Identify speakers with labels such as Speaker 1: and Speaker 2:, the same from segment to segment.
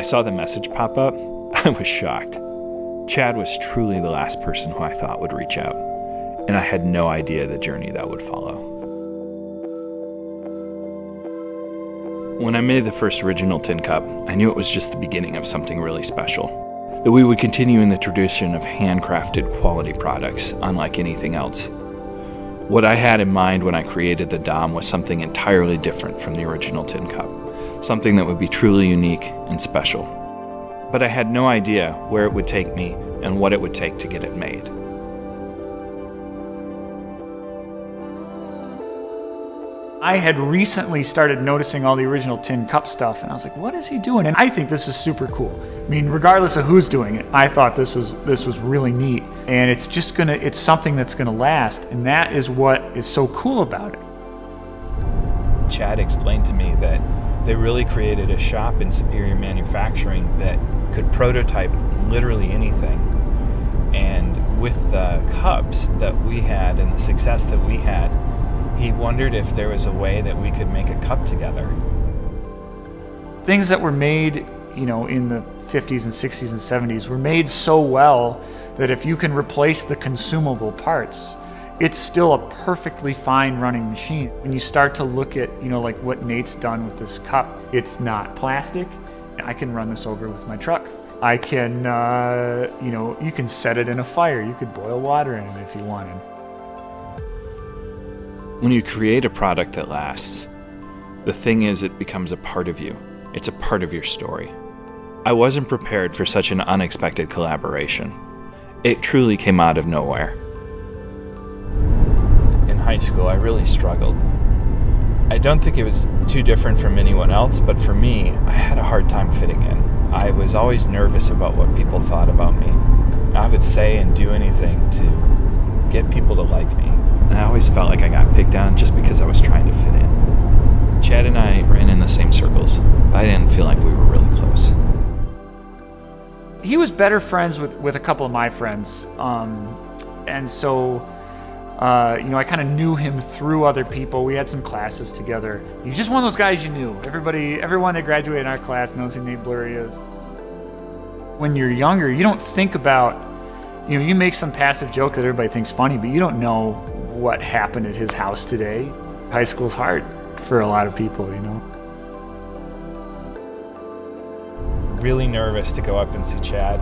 Speaker 1: saw the message pop up, I was shocked. Chad was truly the last person who I thought would reach out, and I had no idea the journey that would follow. When I made the first original tin cup, I knew it was just the beginning of something really special, that we would continue in the tradition of handcrafted quality products unlike anything else. What I had in mind when I created the Dom was something entirely different from the original tin cup, something that would be truly unique and special. But I had no idea where it would take me and what it would take to get it made.
Speaker 2: I had recently started noticing all the original tin cup stuff, and I was like, what is he doing? And I think this is super cool. I mean, regardless of who's doing it, I thought this was really neat. And it's something that's gonna last, and that is what is so cool about it.
Speaker 1: Chad explained to me that they really created a shop in Superior Manufacturing that could prototype literally anything. And with the cups that we had and the success that we had, he wondered if there was a way that we could make a cup together.
Speaker 2: Things that were made, you know, in the 50s and 60s and 70s were made so well that if you can replace the consumable parts, it's still a perfectly fine running machine. When you start to look at, you know, like what Nate's done with this cup, it's not plastic. I can run this over with my truck. I can, you know, you can set it in a fire. You could boil water in it if you wanted.
Speaker 1: When you create a product that lasts, the thing is it becomes a part of you. It's a part of your story. I wasn't prepared for such an unexpected collaboration. It truly came out of nowhere. In high school, I really struggled. I don't think it was too different from anyone else, but for me, I had a hard time fitting in. I was always nervous about what people thought about me. I would say and do anything to get people to like me. And I always felt like I got picked on just because I was trying to fit in. Chad and I ran in the same circles, but I didn't feel like we were really close.
Speaker 2: He was better friends with a couple of my friends, and so you know, I kind of knew him through other people. We had some classes together. He's just one of those guys you knew. Everyone that graduated in our class knows who Nate Blury is. When you're younger, you don't think about, you know, you make some passive joke that everybody thinks funny, but you don't know what happened at his house today. High school's hard for a lot of people, you know.
Speaker 1: Really nervous to go up and see Chad.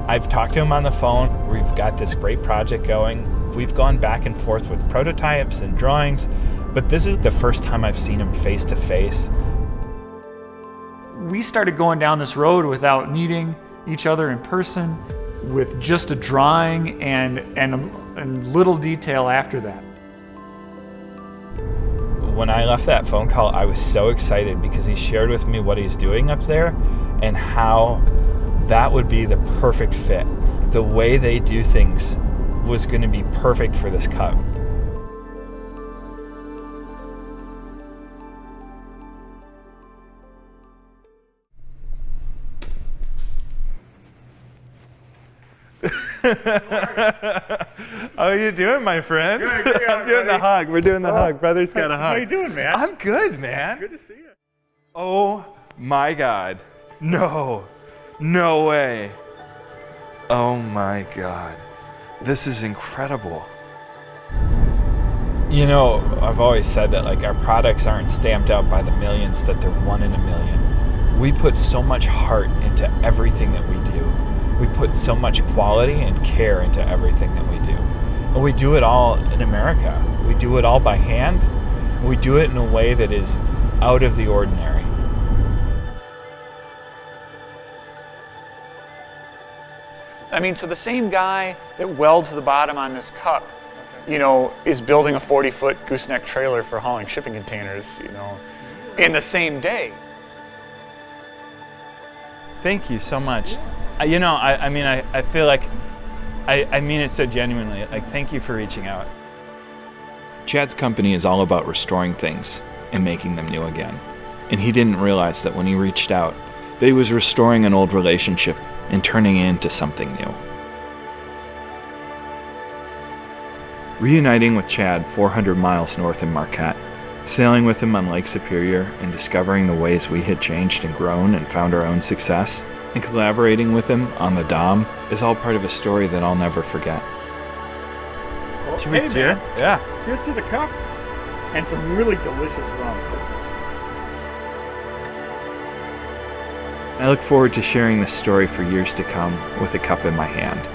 Speaker 1: I've talked to him on the phone. We've got this great project going. We've gone back and forth with prototypes and drawings, but this is the first time I've seen him face to face.
Speaker 2: We started going down this road without meeting each other in person, with just a drawing and little detail after that.
Speaker 1: When I left that phone call, I was so excited because he shared with me what he's doing up there and how that would be the perfect fit. The way they do things was going to be perfect for this cup. How are you doing, my friend?
Speaker 2: Good,
Speaker 1: I'm doing the hug. We're doing the hug. Brother's got a hug.
Speaker 2: How you doing, man?
Speaker 1: I'm good, man.
Speaker 2: Good to see you.
Speaker 1: Oh my God. No. No way. Oh my God. This is incredible. You know, I've always said that like our products aren't stamped out by the millions, that they're 1 in a million. We put so much heart into everything that we do. We put so much quality and care into everything that we do. And we do it all in America. We do it all by hand. And we do it in a way that is out of the ordinary.
Speaker 2: I mean, so the same guy that welds the bottom on this cup, you know, is building a 40-foot gooseneck trailer for hauling shipping containers, you know, in the same day.
Speaker 1: Thank you so much. You know, I mean, I feel like, I mean it so genuinely. Like, thank you for reaching out. Chad's company is all about restoring things and making them new again. And he didn't realize that when he reached out, that he was restoring an old relationship and turning it into something new. Reuniting with Chad 400 miles north in Marquette Sailing with him on Lake Superior and discovering the ways we had changed and grown and found our own success, and collaborating with him on the Dom is all part of a story that I'll never forget.
Speaker 3: Well,
Speaker 2: Should we cheer?
Speaker 3: man,
Speaker 2: Yeah.
Speaker 3: here's to the cup and some really delicious rum.
Speaker 1: I look forward to sharing this story for years to come with a cup in my hand.